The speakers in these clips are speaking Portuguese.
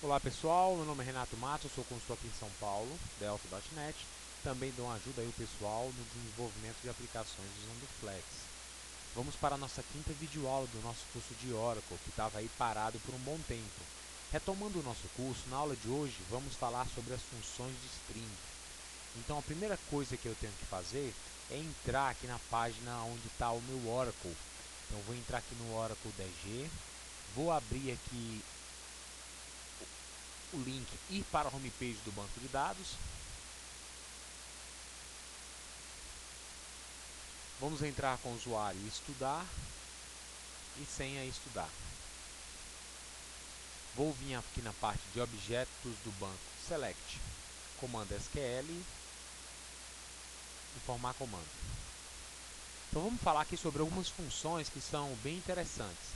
Olá pessoal, meu nome é Renato Matos, eu sou consultor aqui em São Paulo, Delphi.net. Também dou ajuda aí o pessoal no desenvolvimento de aplicações usando Flex. Vamos para a nossa quinta videoaula do nosso curso de Oracle, que estava aí parado por um bom tempo. Retomando o nosso curso, na aula de hoje vamos falar sobre as funções de string. Então a primeira coisa que eu tenho que fazer é entrar aqui na página onde está o meu Oracle. Então eu vou entrar aqui no Oracle DG, vou abrir aqui o link ir para a homepage do banco de dados. Vamos entrar com o usuário estudar e senha estudar. Vou vir aqui na parte de objetos do banco select, comando SQL, informar comando. Então vamos falar aqui sobre algumas funções que são bem interessantes.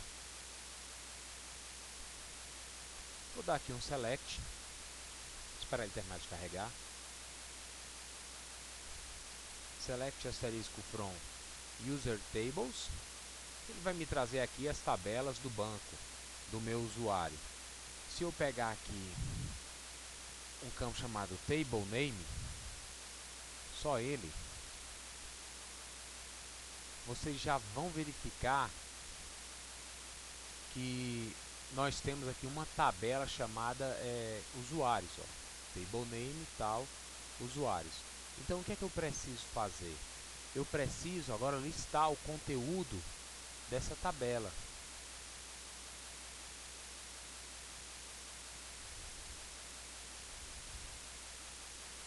Vou dar aqui um select, esperar ele terminar de carregar. Select asterisco from user tables. Ele vai me trazer aqui as tabelas do banco do meu usuário. Se eu pegar aqui um campo chamado table name, só ele, vocês já vão verificar que nós temos aqui uma tabela chamada usuários, ó, table name tal, usuários. Então o que é que eu preciso fazer? Eu preciso agora listar o conteúdo dessa tabela.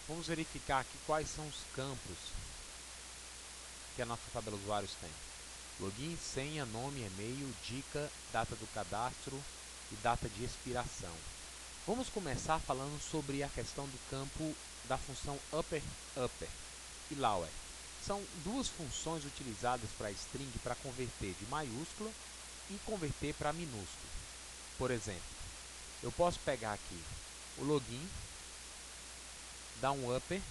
Vamos verificar aqui quais são os campos que a nossa tabela usuários tem. Login, senha, nome, e-mail, dica, data do cadastro e data de expiração. Vamos começar falando sobre a questão do campo da função upper e lower. São duas funções utilizadas para string para converter de maiúscula e converter para minúsculo. Por exemplo, eu posso pegar aqui o login, dar um upper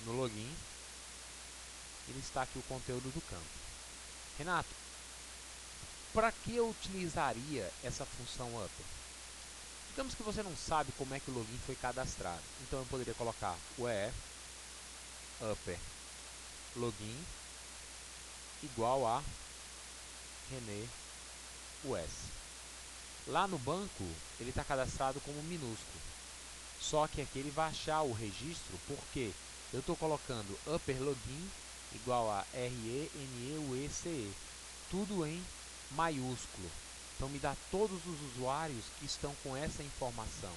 no login e listar aqui o conteúdo do campo. Renato, para que eu utilizaria essa função upper? Digamos que você não sabe como é que o login foi cadastrado. Então eu poderia colocar where upper login igual a René US. Lá no banco ele está cadastrado como minúsculo. Só que aqui ele vai achar o registro porque eu estou colocando upper login igual a RENEUECE. Tudo em maiúsculo. Então me dá todos os usuários que estão com essa informação.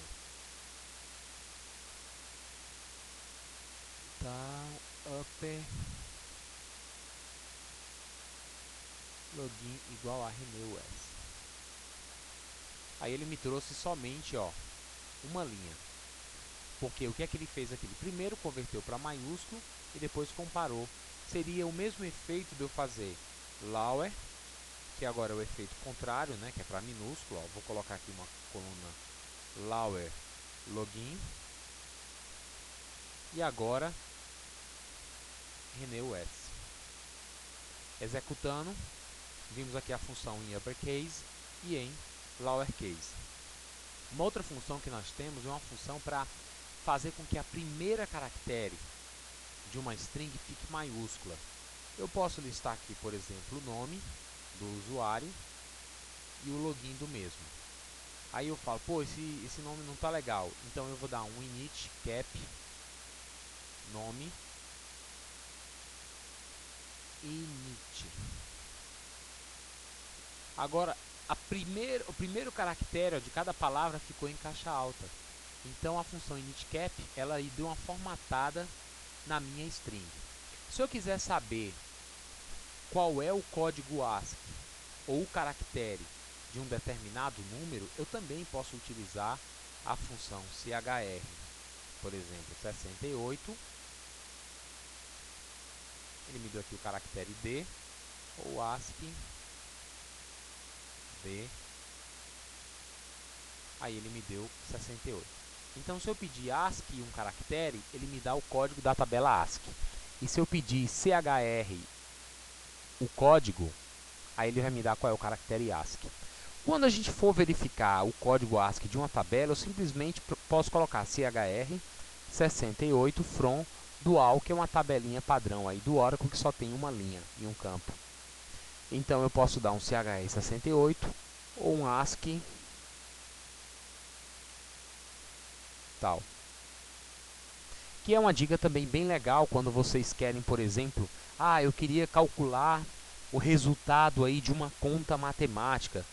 Então, upper login igual a Renew S. Aí ele me trouxe somente, ó, uma linha. Porque o que é que ele fez aqui? Ele primeiro converteu para maiúsculo e depois comparou. Seria o mesmo efeito de eu fazer lower, que agora é o efeito contrário, né, que é para minúsculo. Ó. Vou colocar aqui uma coluna lower login. E agora Renew S. Executando, vimos aqui a função em uppercase e em lowercase. Uma outra função que nós temos é uma função para fazer com que a primeira caractere de uma string fique maiúscula. Eu posso listar aqui, por exemplo, o nome do usuário e o login do mesmo. Aí eu falo, pô, esse nome não está legal. Então eu vou dar um init cap nome init. Agora, o primeiro caractere de cada palavra ficou em caixa alta. Então a função initCap, ela deu uma formatada na minha string. Se eu quiser saber qual é o código ASCII ou o caractere de um determinado número, eu também posso utilizar a função CHR. Por exemplo, 68. Ele me deu aqui o caractere D, ou ASCII D. Aí ele me deu 68. Então, se eu pedir ASCII um caractere, ele me dá o código da tabela ASCII. E se eu pedir CHR o código, aí ele vai me dar qual é o caractere ASCII. Quando a gente for verificar o código ASCII de uma tabela, eu simplesmente posso colocar CHR68 from dual, que é uma tabelinha padrão aí do Oracle que só tem uma linha e um campo. Então eu posso dar um CHR68 ou um ASCII tal. Que é uma dica também bem legal quando vocês querem, por exemplo, eu queria calcular o resultado aí de uma conta matemática.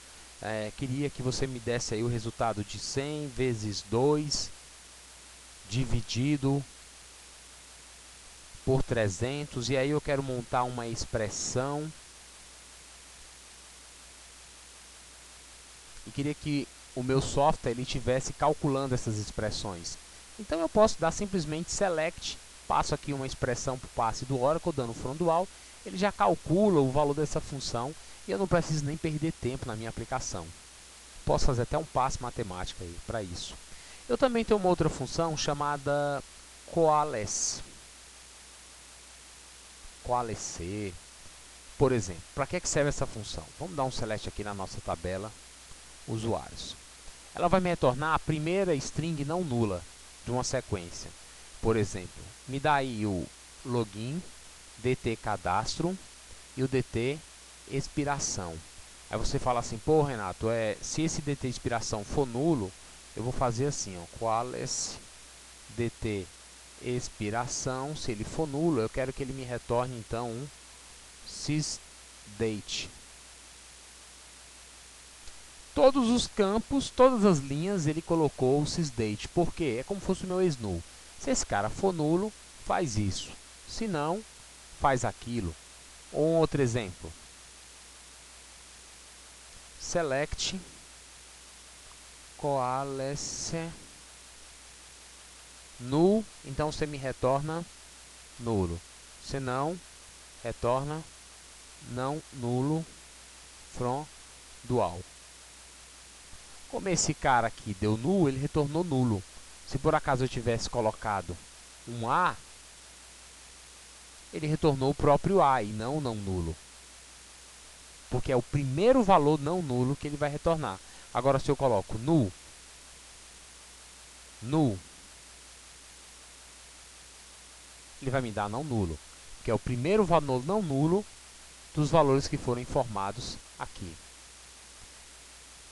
Queria que você me desse aí o resultado de 100 vezes 2 dividido por 300, e aí eu quero montar uma expressão e queria que o meu software ele estivesse calculando essas expressões. Então eu posso dar simplesmente select, passo aqui uma expressão para o passe do Oracle, dando from dual, ele já calcula o valor dessa função e eu não preciso nem perder tempo na minha aplicação. Posso fazer até um passe matemático aí para isso. Eu também tenho uma outra função chamada coalesce. Coalescer, por exemplo. Para que serve essa função? Vamos dar um select aqui na nossa tabela usuários. Ela vai me retornar a primeira string não nula de uma sequência. Por exemplo, me dá aí o login, dt cadastro e o dt expiração. Aí você fala assim, pô Renato, se esse dt expiração for nulo, eu vou fazer assim, ó, coalesce dt expiração, se ele for nulo, eu quero que ele me retorne então um sysdate. Todos os campos, todas as linhas, ele colocou o sysdate. Por quê? É como se fosse o meu ex-null. Se esse cara for nulo, faz isso. Se não, faz aquilo. Um outro exemplo. Select coalesce null, então você me retorna nulo. Se não, retorna não nulo from dual. Como esse cara aqui deu null, ele retornou nulo. Se por acaso eu tivesse colocado um A, ele retornou o próprio A e não nulo. Porque é o primeiro valor não nulo que ele vai retornar. Agora, se eu coloco null, ele vai me dar não nulo. Que é o primeiro valor não nulo dos valores que foram informados aqui.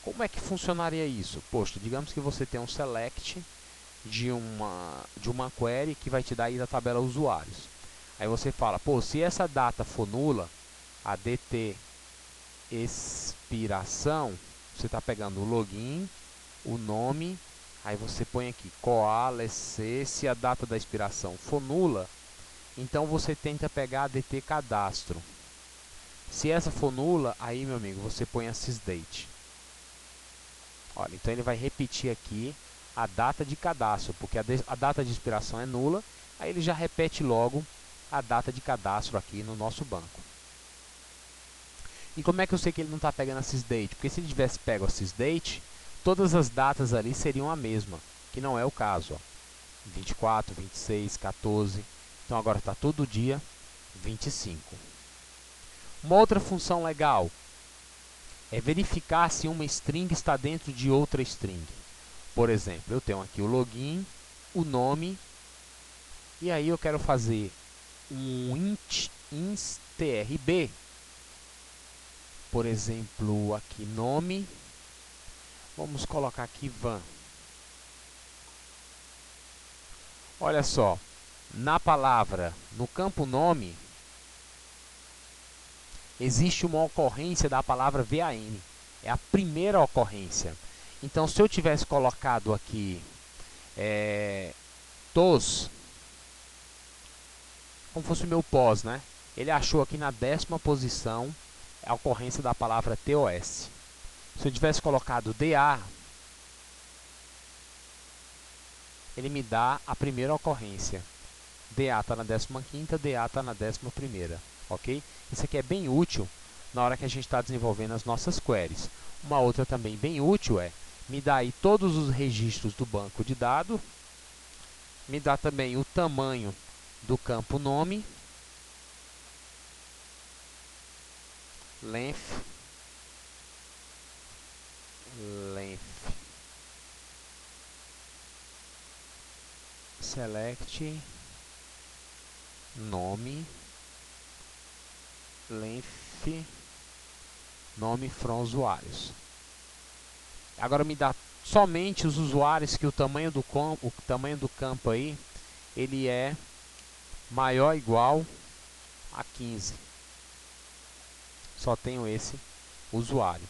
Como é que funcionaria isso? Poxa, digamos que você tem um select de uma query que vai te dar aí da tabela usuários. Aí você fala, pô, se essa data for nula, a dt expiração, você está pegando o login, o nome, aí você põe aqui coalesce, se a data da expiração for nula, então você tenta pegar a dt cadastro. Se essa for nula, aí, meu amigo, você põe a sysdate. Olha, então ele vai repetir aqui a data de cadastro, porque a data de expiração é nula, aí ele já repete logo a data de cadastro aqui no nosso banco. E como é que eu sei que ele não está pegando a sysdate? Porque se ele tivesse pego a sysdate, todas as datas ali seriam a mesma, que não é o caso. Ó. 24, 26, 14, então agora está todo dia 25. Uma outra função legal é verificar se uma string está dentro de outra string. Por exemplo, eu tenho aqui o login, o nome, e aí eu quero fazer um instRB. Por exemplo, aqui nome, vamos colocar aqui van. Olha só, na palavra, no campo nome, existe uma ocorrência da palavra VAN. É a primeira ocorrência. Então, se eu tivesse colocado aqui TOS, como fosse o meu pós, né? Ele achou aqui na 10ª posição a ocorrência da palavra TOS. Se eu tivesse colocado DA, ele me dá a primeira ocorrência. DA está na 15ª, DA está na 11ª, ok? Isso aqui é bem útil na hora que a gente está desenvolvendo as nossas queries. Uma outra também bem útil é me dá aí todos os registros do banco de dados, me dá também o tamanho do campo nome, length, length. Select nome length nome from usuários. Agora me dá somente os usuários que o tamanho do campo aí ele é maior ou igual a 15. Só tenho esse usuário.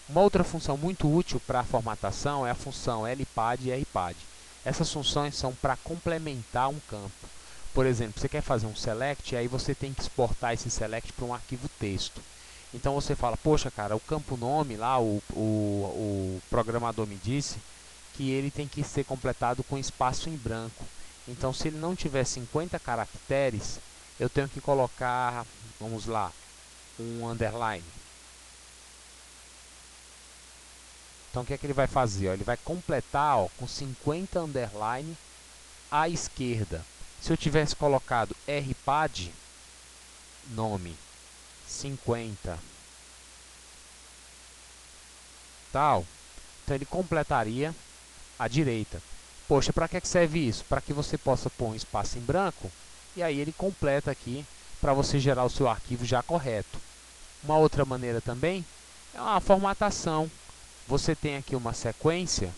Uma outra função muito útil para a formatação é a função lpad e rpad. Essas funções são para complementar um campo. Por exemplo, você quer fazer um select, e aí você tem que exportar esse select para um arquivo texto. Então você fala, poxa cara, o campo nome lá, o programador me disse que ele tem que ser completado com espaço em branco. Então se ele não tiver 50 caracteres, eu tenho que colocar, vamos lá, um underline. Então o que é que ele vai fazer? Ó, ele vai completar ó, com 50 underline à esquerda. Se eu tivesse colocado rpad, nome, 50, tal, então ele completaria à direita. Poxa, para que serve isso? Para que você possa pôr um espaço em branco e aí ele completa aqui para você gerar o seu arquivo já correto. Uma outra maneira também é uma formatação. Você tem aqui uma sequência,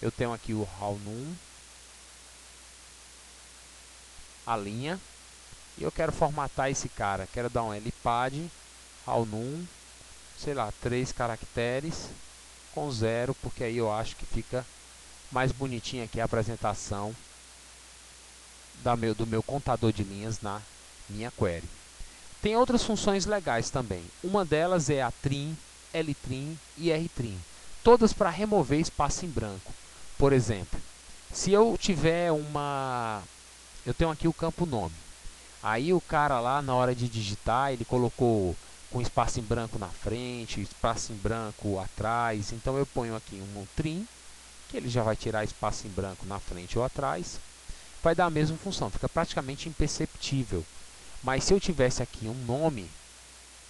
eu tenho aqui o how_num, a linha, e eu quero formatar esse cara. Quero dar um lpad, how_num, sei lá, 3 caracteres com 0, porque aí eu acho que fica mais bonitinha aqui a apresentação do meu contador de linhas na minha query. Tem outras funções legais também. Uma delas é a trim, ltrim e rtrim, todas para remover espaço em branco. Por exemplo, se eu tiver eu tenho aqui o campo nome. Aí o cara lá na hora de digitar, ele colocou com espaço em branco na frente, espaço em branco atrás. Então eu ponho aqui um trim, que ele já vai tirar espaço em branco na frente ou atrás. Vai dar a mesma função, fica praticamente imperceptível. Mas se eu tivesse aqui um nome,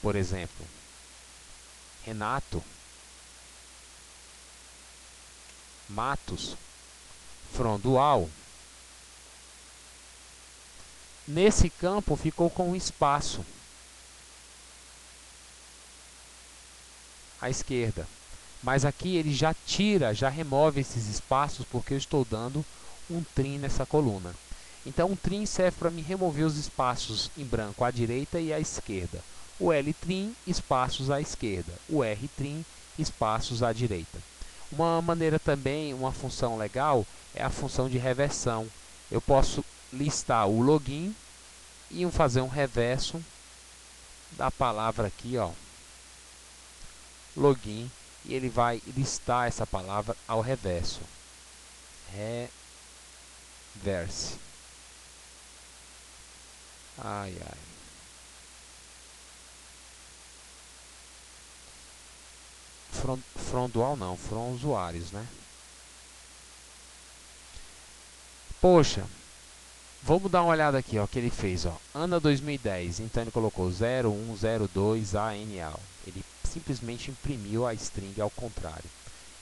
por exemplo, Renato Matos from dual, nesse campo ficou com um espaço à esquerda. Mas aqui ele já tira, já remove esses espaços porque eu estou dando um trim nessa coluna. Então, um trim serve para me remover os espaços em branco à direita e à esquerda. O ltrim, espaços à esquerda. O rtrim, espaços à direita. Uma maneira também, uma função legal, é a função de reversão. Eu posso listar o login e fazer um reverso da palavra aqui, ó, login, e ele vai listar essa palavra ao reverso. Reverse. Ai, ai. From dual não, from usuários, né? Poxa, vamos dar uma olhada aqui, ó, que ele fez, ó. Ana 2010, então ele colocou 0102 ANAL. Ele simplesmente imprimiu a string ao contrário.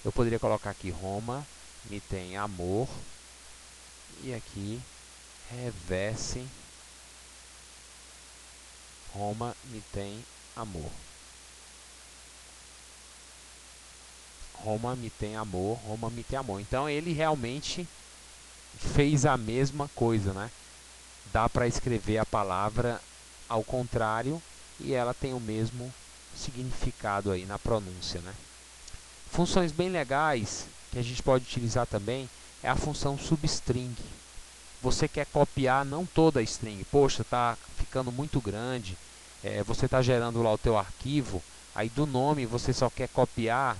Eu poderia colocar aqui Roma me tem amor e aqui reverse Roma me tem amor. Roma me tem amor, Roma me tem amor. Então ele realmente fez a mesma coisa, né? Dá para escrever a palavra ao contrário e ela tem o mesmo significado aí na pronúncia, né? Funções bem legais que a gente pode utilizar também é a função substring. Você quer copiar não toda a string, poxa, está ficando muito grande, você está gerando lá o teu arquivo, aí do nome você só quer copiar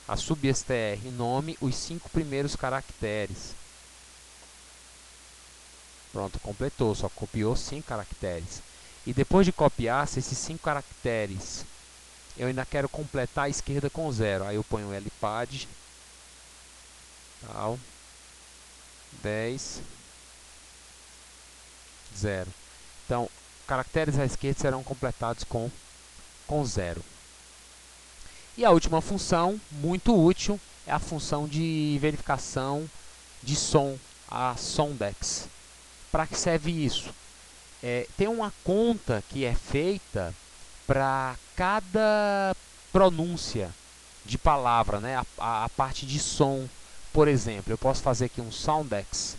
a substr nome, os 5 primeiros caracteres. Pronto, completou, só copiou 5 caracteres. E depois de copiar, se esses 5 caracteres eu ainda quero completar a esquerda com 0, aí eu ponho o lpad, tal, 10, 0. Então, caracteres à esquerda serão completados com 0. E a última função, muito útil, é a função de verificação de som, a Sondex. Para que serve isso? Tem uma conta que é feita para cada pronúncia de palavra, né? A parte de som. Por exemplo, eu posso fazer aqui um Soundex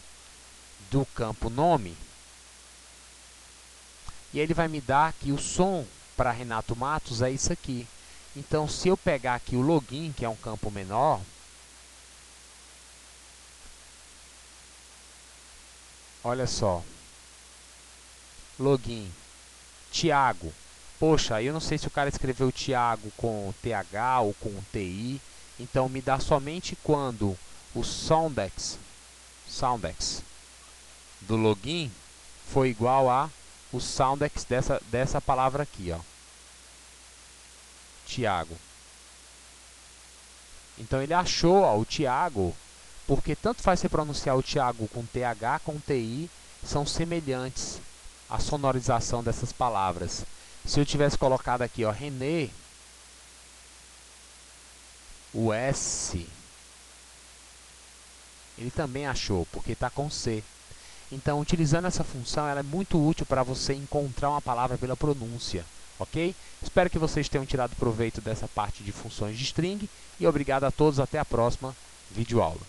do campo nome, e ele vai me dar que o som para Renato Matos é isso aqui. Então, se eu pegar aqui o login, que é um campo menor, olha só, login, Thiago. Poxa, aí eu não sei se o cara escreveu Thiago com TH ou com TI, então me dá somente quando o Soundex do login foi igual a o Soundex dessa palavra aqui, ó, Thiago. Então ele achou, ó, o Thiago, porque tanto faz você pronunciar o Thiago com TH, com TI, são semelhantes a sonorização dessas palavras. Se eu tivesse colocado aqui, ó, René, o S, ele também achou, porque está com C. Então, utilizando essa função, ela é muito útil para você encontrar uma palavra pela pronúncia, ok? Espero que vocês tenham tirado proveito dessa parte de funções de string e obrigado a todos, até a próxima videoaula.